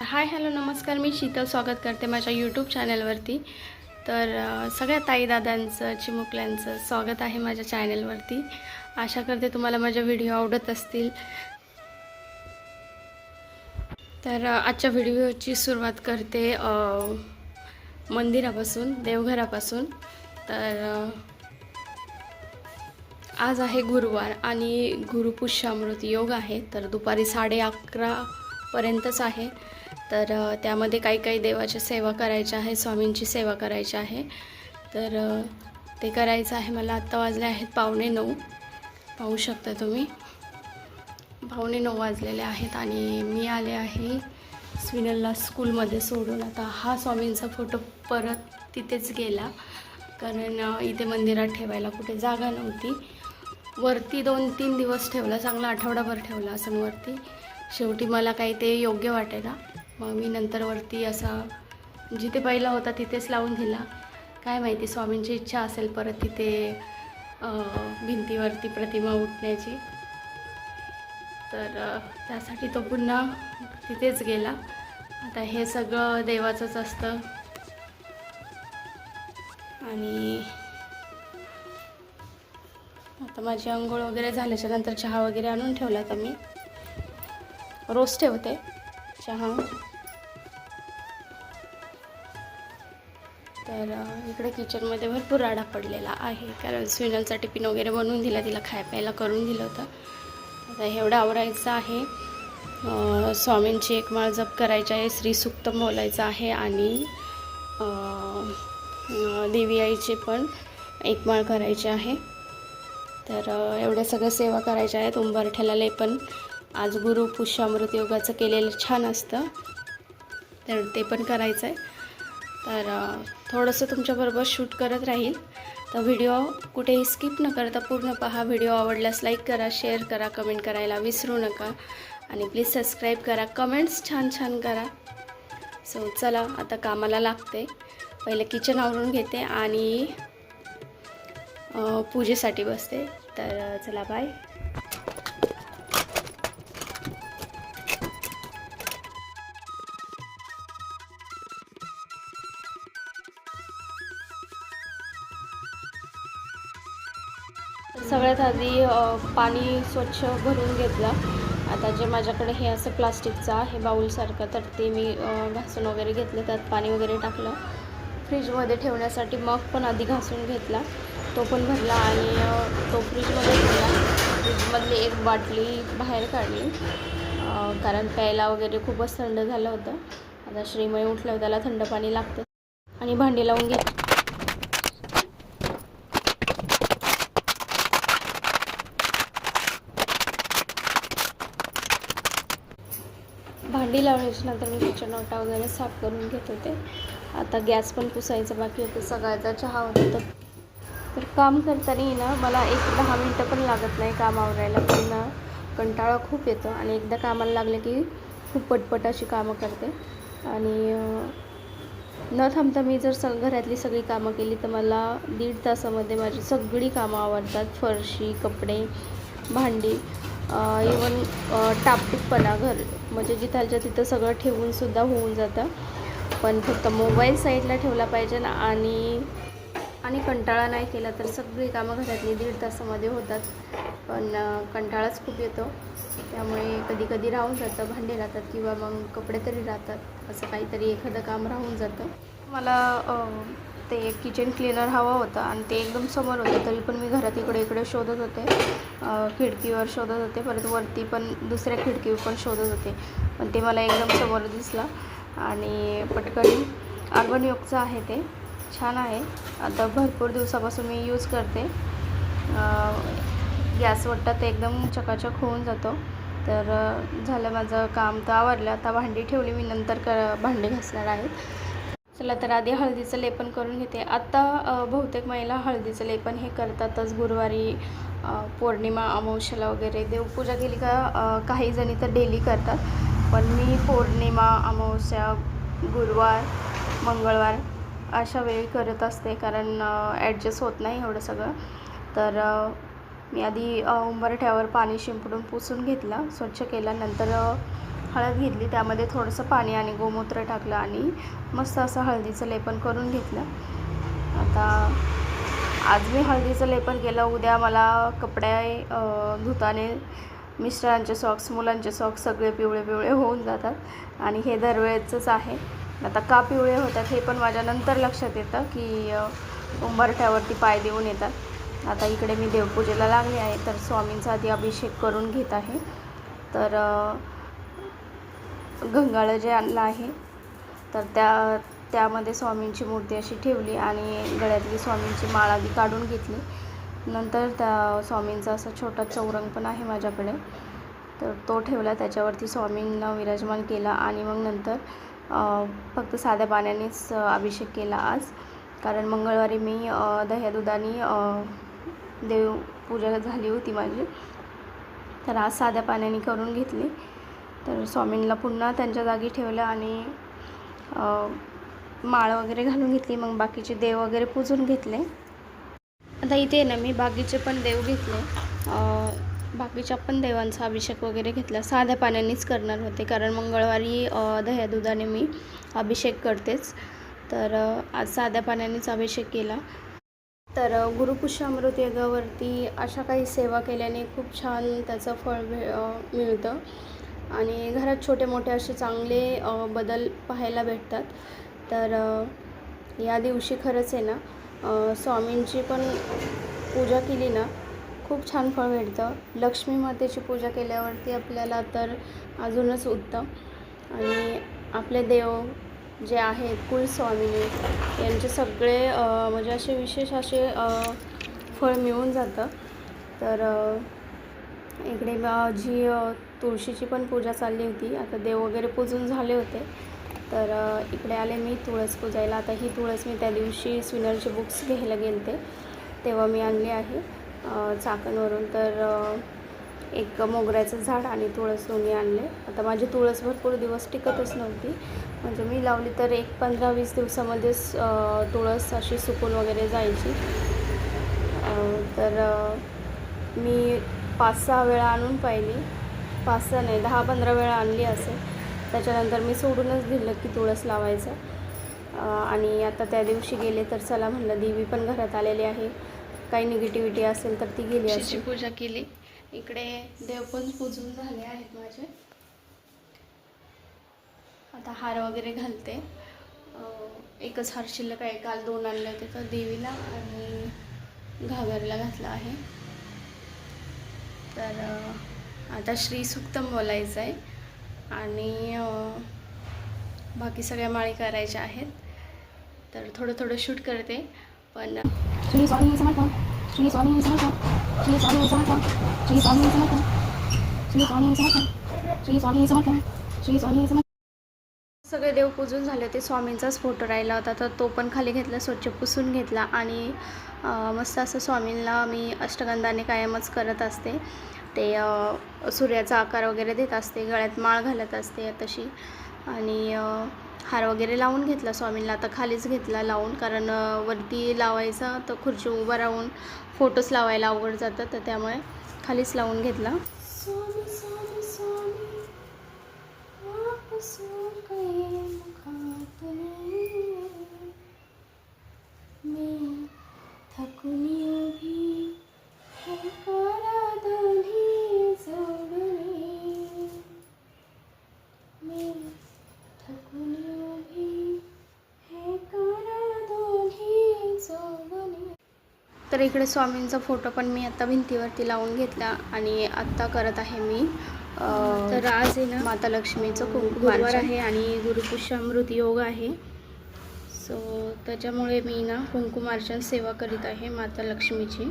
Hi hello नमस्कार, मी शीतल स्वागत करते माझ्या यूट्यूब चॅनलवरती. तर सगळ्या ताई दादांचं चिमुकल्यांचं स्वागत आहे माझ्या चॅनलवरती. आशा करते तुम्हाला माझे व्हिडिओ आवडत असतील. तर आजच्या व्हिडिओची सुरुवात करते मंदिरापासून, देवघरापासून. तर आज आहे गुरुवार आणि गुरुपुष्यामृत योग आहे. तर दुपारी 11:30 पर्यंतच आहे. तर त्यामध्ये काही देवाची सेवा करायची आहे, स्वामींची सेवा करायची आहे. तर ते करायचं आहे. मला आत्ता वाजले आहेत 8:45. पाहू शकता तुम्ही 8:45 वाजलेले आहेत आणि मी आले आहे स्विनलला स्कूलमध्ये सोडून. आता हा स्वामींचा फोटो परत तिथेच गेला, कारण इथे मंदिरात ठेवायला कुठे जागा नव्हती. वरती 2-3 दिवस ठेवला, चांगला आठवडाभर ठेवला असं वरती. शेवटी मला काही ते योग्य वाटेना, मग मी नंतर वरती असा जिथे पहिला होता तिथेच लावून दिला. काय माहिती स्वामींची इच्छा असेल परत तिथे भिंतीवरती प्रतिमा उठण्याची. तर त्यासाठी तो पुन्हा तिथेच गेला. आता हे सगळं देवाचंच असतं. आणि आता माझी अंघोळ वगैरे झाल्याच्या नंतर चहा वगैरे आणून ठेवला. तर मी रोज ठेवते चहा. तर इकडे किचनमध्ये भरपूर राडा पडलेला आहे, कारण स्विनलचा टिफिन वगैरे बनवून दिला, तिला खाय प्यायला करून दिलं होतं. आता एवढं आवरायचं आहे. स्वामींची एक माळ जप करायची आहे, श्रीसूक्तम बोलायचं आहे आणि देवी आईची पण एक माळ करायची आहे. तर एवढ्या सगळ्या सेवा करायच्या आहेत. उंबरठ्याला लेपन आज गुरु पुष्यामृत योगाचं केलेलं छान असतं, तर ते पण करायचं आहे. तर थोडंसं तुमच्याबरोबर शूट करत राहील. तर व्हिडिओ कुठेही स्किप न करता पूर्ण पहा. व्हिडिओ आवडल्यास लाईक करा, शेअर करा, कमेंट करायला विसरू नका आणि प्लीज सबस्क्राईब करा, कमेंट्स छान करा. सो चला आता कामाला लागते. पहिले किचन आवरून घेते आणि पूजेसाठी बसते. तर चला बाय. सगळ्यात आधी पाणी स्वच्छ भरून घेतलं. आता जे माझ्याकडे हे असं प्लास्टिकचं आहे बाऊलसारखं, तर ते मी घासून वगैरे घेतलं, त्यात पाणी वगैरे टाकलं. फ्रीजमध्ये ठेवण्यासाठी मग पण आधी घासून घेतला, तो पण भरला आणि तो फ्रीजमध्ये ठेवला. फ्रीजमधली एक बाटली बाहेर काढली, कारण प्यायला वगैरे खूपच थंड झालं होतं. आता श्रीमय उठल्यावर त्याला थंड पाणी लागतं. आणि भांडी लावून घेतली. भांडी लावण्याच्या नंतर मी किचन ओटा वगैरे साफ करून घेत होते. आता गॅस पण पुसायचं बाकी होतं. सकाळचा चहा होता. तर काम करताना ना मला 10 मिनटं पण लागत नाही काम आवरायला, पण कंटाळा खूप येतो. आणि एकदा कामाला लागले की खूप पटपट अशी कामं करते. आणि न थांबता मी जर घरातली सगळी कामं केली तर मला 1.5 तासामध्ये माझी सगळी कामं आवरतात. फरशी, कपडे, भांडी, इवन टापटीपणा घर म्हणजे जिथालच्या तिथं सगळं ठेवूनसुद्धा होऊन जातं. पण फक्त मोबाईल साईडला ठेवला पाहिजे ना आणि कंटाळा नाही केला तर सगळी कामं घरातली 1.5 तासामध्ये होतात. पण कंटाळाच खूप येतो, त्यामुळे कधी राहून जातं. भांडे राहतात किंवा मग कपडे तरी राहतात, असं काहीतरी एखादं काम राहून जातं. मला ते किचन क्लीनर हवं होतं आणि ते एकदम समोर होतं, तरी पण मी घरात इकडे शोधत होते. खिडकीवर शोधत होते, परत वरती पण दुसऱ्या खिडकीवर पण शोधत होते, पण ते मला एकदम समोर दिसलं आणि पटकन अर्बन योगचं आहे, ते छान आहे. आता भरपूर दिवसापासून मी यूज करते. गॅस वट्टा ते एकदम चकाचक होऊन जातो. तर झालं माझं काम तर आवरलं. आता भांडी ठेवली मी, नंतर भांडी घासणार आहेत. चला तर आधी हळदीचं लेपन करून घेते. आत्ता बहुतेक महिला हळदीचं लेपन हे करतातच गुरुवारी, पौर्णिमा, अमावस्याला वगैरे. देवपूजा केली का काही जणी तर डेली करतात, पण मी पौर्णिमा, अमावस्या, गुरुवार, मंगळवार अशा वेळी करत असते, कारण ॲडजस्ट होत नाही एवढं सगळं. तर मी आधी उंबरठ्यावर पाणी शिंपडून पुसून घेतला, स्वच्छ केला. नंतर हळद घेतली, त्यामध्ये थोडंसं पाणी आणि गोमूत्र टाकलं आणि मस्त असं हळदीचं लेपन करून घेतलं. आता आज मी हळदीचं लेपन केलं. उद्या मला कपडे धुताने मिस्टरांचे सॉक्स, मुलांचे सॉक्स सगळे पिवळे पिवळे होऊन जातात आणि हे दरवेळेचंच आहे. आता का पिवळे होतात हे पण माझ्या नंतर लक्षात येतं की उंबरठ्यावरती पाय देऊन येतात. आता इकडे मी देवपूजेला लागले आहे, तर स्वामींचा आधी अभिषेक करून घेत आहे. तर गंगाळ जे आणलं आहे तर त्यामध्ये स्वामींची मूर्ती अशी ठेवली आणि गळ्यातली स्वामींची माळ आधी काढून घेतली. नंतर त्या स्वामींचा असा छोटा चौरंग पण आहे माझ्याकडे, तर तो ठेवला, त्याच्यावरती स्वामींना विराजमान केला आणि मग नंतर फक्त साध्या पाण्यानेच अभिषेक केला आज. कारण मंगळवारी मी दह्या दुधाने देवपूजा झाली होती माझी, तर आज साध्या पाण्याने करून घेतली. तर स्वामींना पुन्हा त्यांच्या जागी ठेवलं आणि माळ वगैरे घालून घेतली. मग बाकीचे देव वगैरे पूजून घेतले. आता इथे ना मी बाकीचे पण देव घेतले, बाकीच्या पण देवांचा अभिषेक वगैरे घेतला. साध्या पाण्यानेच करणार होते कारण मंगळवारी दह्या दुधाने मी अभिषेक करतेच, तर आज साध्या पाण्यानेच अभिषेक केला. तर गुरुपुष्यामृत योगावरती अशा काही सेवा केल्याने खूप छान त्याचं फळ मिळतं आणि घरात छोटे मोठे असे चांगले बदल पाहायला भेटतात. तर या दिवशी खरंच आहे ना स्वामींची पण पूजा केली ना खूप छान फळ भेटतं. लक्ष्मी मातेची पूजा केल्यावरती आपल्याला तर अजूनच उत्तम. आणि आपले देव जे आहेत कुलस्वामिनी यांचे सगळे म्हणजे असे विशेष असे फळ मिळून जातं. तर इकडे जी तुळशीची पण पूजा चालली होती. आता देव वगैरे पूजून झाले होते, तर इकडे आले मी तुळस पूजायला. आता ही तुळस मी त्या दिवशी स्विनरचे बुक्स घ्यायला गेले तेव्हा मी आणली आहे चाकणवरून. तर एक मोगऱ्याचं झाड आणि तुळस दोन्ही आणले. आता माझी तुळस भरपूर दिवस टिकतच नव्हती, म्हणजे मी लावली तर एक 15-20 दिवसामध्येच तुळस अशी सुकून वगैरे जायची. तर मी 5-6 वेळा आणून पाहिली, 5-6 नाही 10-15 वेळा आणली असेल. त्याच्यानंतर मी सोडूनच दिलं की तुळस लावायचं. आणि आता त्या दिवशी गेले तर चला म्हणलं, देवी पण घरात आलेली आहे, काही निगेटिव्हिटी असेल तर ती गेली. अशी पूजा केली. इकडे देव पण पूजून झाले आहेत माझे. आता हार वगैरे घालते. एकच हार शिल्लक आहे, काल 2 आणले होते, तर देवीला आणि घागरला घातला आहे. तर आता श्री सुक्तम बोलायचं आहे आणि बाकी सगळ्या माळी करायच्या आहेत. तर थोडं थोडं शूट करते. पण श्री स्वामी समर्थ, श्री स्वामी समर्थ, श्री स्वामी समर्थ, श्री स्वामी समर्थ, श्री स्वामी समर्थ, श्री स्वामी समर्थ, श्री स्वामी समर्थ. सगळे देव पूजून झाले होते. स्वामींचाच फोटो राहिला होता, तर तो पण खाली घेतला, स्वच्छ पुसून घेतला आणि मस्त असं स्वामींना मी अष्टगंधाने कायमच करत असते. ते सूर्याचा आकार वगैरे देत असते, गळ्यात माळ घालत असते तशी. आणि हार वगैरे लावून घेतला स्वामींना. आता खालीच घेतला लावून, कारण वरती लावायचा तर खुर्ची उभं राहून फोटोच लावायला अवघड जातं, तर त्यामुळे खालीच लावून घेतला. स्वामी स्वामी स्वामी मी थकून उभी हे करा दोन्ही जोडणे, मी थकून उभी हे करा दोन्ही जोडणे. तर इकडे स्वामींचा फोटो पण मी आता भिंतीवरती लावून घेतला आणि आत्ता करत आहे मी. तर आज आहे ना माता लक्ष्मीचं गुरुवार आहे आणि गुरुपुष्यामृत योग आहे. सो त्याच्यामुळे मी ना कुंकुमार्चन सेवा करीत आहे माता लक्ष्मीची.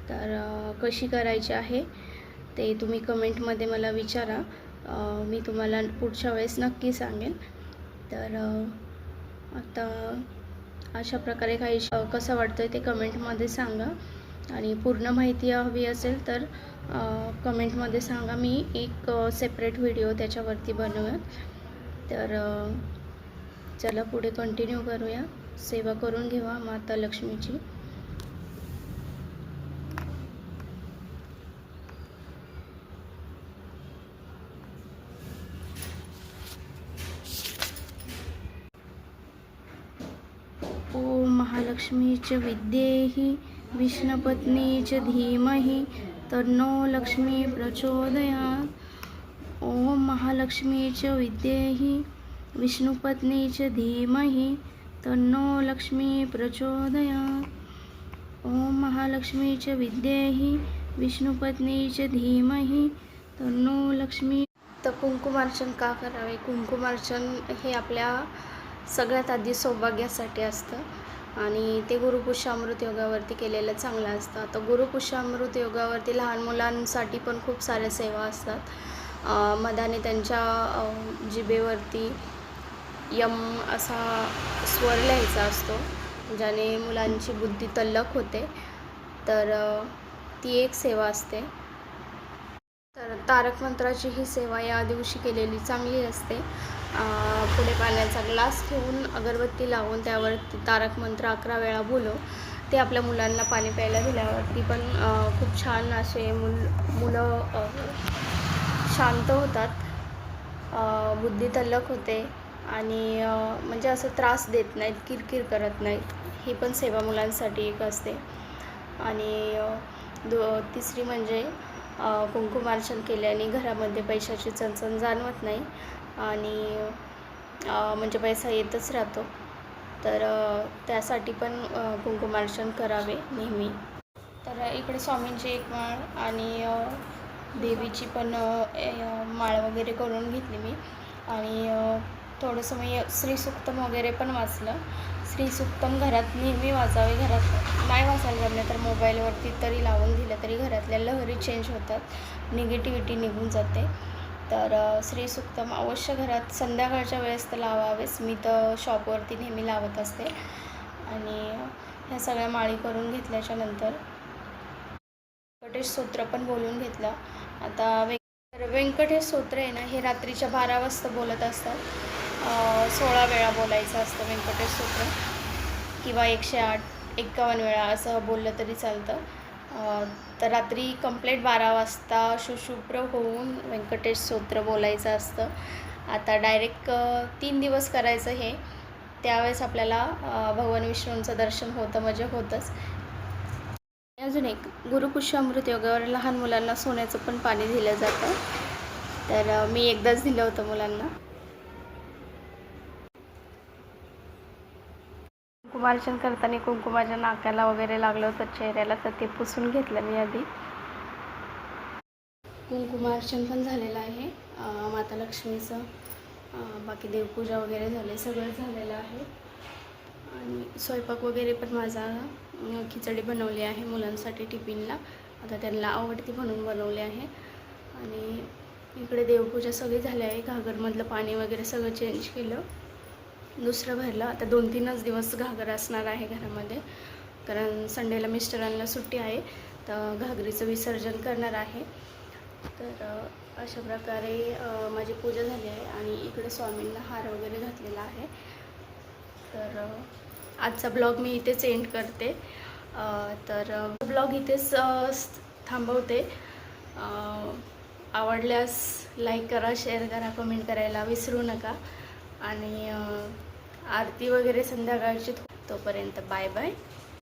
तर कशी करायची आहे ते तुम्ही कमेंटमध्ये मला विचारा, मी तुम्हाला पुढच्या वेळेस नक्की सांगेन. तर आता अशा प्रकारे काही कसं वाटतं ते कमेंटमध्ये सांगा आणि पूर्ण माहिती हवी असेल तर कमेंटमध्ये सांगा, मी एक सेपरेट व्हिडिओ त्याच्यावरती बनवूयात. तर चला पुढे कंटिन्यू करूया. सेवा करून घेवा माता लक्ष्मीची. महालक्ष्मी च विद्येहि विष्णुपत्नी च धीमहि तन्नो लक्ष्मी प्रचोदयात्। ओम महालक्ष्मी च विद्येहि विष्णुपत्नी च धीमहि तन्नो लक्ष्मी प्रचोदयात्। ओम महालक्ष्मी च विद्येहि विष्णुपत्नी च धीमहि तन्नो लक्ष्मी। तर कुंकुमार्चन का करावे? कुंकुमार्चन हे आपल्या सगळ्यात आधी सौभाग्यासाठी असतं आणि ते गुरुपुष्यामृत योगावरती केलेलं चांगलं असतं. आता गुरुपुष्यामृत योगावरती लहान मुलांसाठी पण खूप साऱ्या सेवा असतात. मधाने त्यांच्या जिभेवरती यम असा स्वर लिहायचा असतो, ज्याने मुलांची बुद्धी तल्लख होते. तर ती एक सेवा असते. तर तारक मंत्राची ही सेवा या दिवशी केलेली चांगली असते. पुढे पाण्याचा ग्लास ठेवून अगरबत्ती लावून त्यावर तारक मंत्र 11 वेळा बोलव. ते आपल्या मुलांना पाणी प्यायला दिल्यावरती पण खूप छान असे मुलं शांत होतात, बुद्धी तल्लख होते आणि म्हणजे असं त्रास देत नाहीत, किरकिर करत नाहीत. ही पण सेवा मुलांसाठी एक असते. आणि तिसरी म्हणजे कुंकुमार्चन केल्याने घरामध्ये पैशाची चणचण जाणवत नाही आणि म्हणजे पैसा येतच राहतो. तर त्यासाठी पण कुंकुमार्चन करावे नेहमी. तर इकडे स्वामींची एक माळ आणि देवीची पण माळ वगैरे करून घेतली मी आणि थोडंसं मी श्रीसूक्तम वगैरे पण वाचलं. श्रीसूक्तम घरात नेहमी वाचावे. घरात नाही वाचायला जमले तर मोबाईलवरती तरी लावून दिलं तरी घरातल्या लहरी चेंज होतात, निगेटिव्हिटी निघून जाते. तर श्रीसूक्तम अवश्य घरात संध्याकाळच्या वेळेस तर लावावेच. मी तर शॉपवरती नेहमी लावत असते. आणि ह्या सगळ्या माळी करून घेतल्याच्या नंतर व्यंकटेश स्तोत्र पण बोलून घेतलं. आता व्यंकटेश स्तोत्र आहे ना, हे रात्रीच्या 12 वाजता बोलत असतात. 16 वेळा बोलायचं असतं व्यंकटेश स्तोत्र, किंवा 108 51 वेळा असं बोललं तरी चालतं. तर रात्री कंप्लीट 12 वाजता शुशुभ्र होऊन व्यंकटेश स्तोत्र बोलायचं असतं. आता डायरेक्ट 3 दिवस करायचं हे, त्यावेळेस आपल्याला भगवान विष्णूंचं दर्शन होतं, म्हणजे होतंच. अजून एक गुरुपुष्यामृत योगावर लहान मुलांना सोन्याचं पण पाणी दिलं जातं. तर मी एकदाच दिलं होतं मुलांना. कुंकुमार्चन करताना कुंकुमाच्या नाकाला वगैरे लागलं होतं, चेहऱ्याला, तर ते पुसून घेतलं मी आधी. कुंकुमार्चन पण झालेलं आहे माता लक्ष्मीचं. बाकी देवपूजा वगैरे झाले, सगळं झालेलं आहे. आणि स्वयंपाक वगैरे पण माझा खिचडी बनवली आहे मुलांसाठी टिफिनला. आता त्यांना आवडती म्हणून बनवली आहे. आणि इकडे देवपूजा सगळी झाली आहे. घागरमधलं पाणी वगैरे सगळं चेंज केलं, दुसरं भरलं. आता 2-3च दिवस घागर असणार आहे घरामध्ये, कारण संडेला मिस्टरांना सुट्टी आहे, तर घागरीचं विसर्जन करणार आहे. तर अशा प्रकारे माझी पूजा झाली आहे. आणि इकडे स्वामींना हार वगैरे घातलेला आहे. तर आजचा ब्लॉग मी इथेच एंड करते. तर ब्लॉग इथेच थांबवते. आवडल्यास लाईक करा, शेअर करा, कमेंट करायला विसरू नका. आणि आरती वगैरे संध्याकाळची. तोपर्यंत बाय बाय.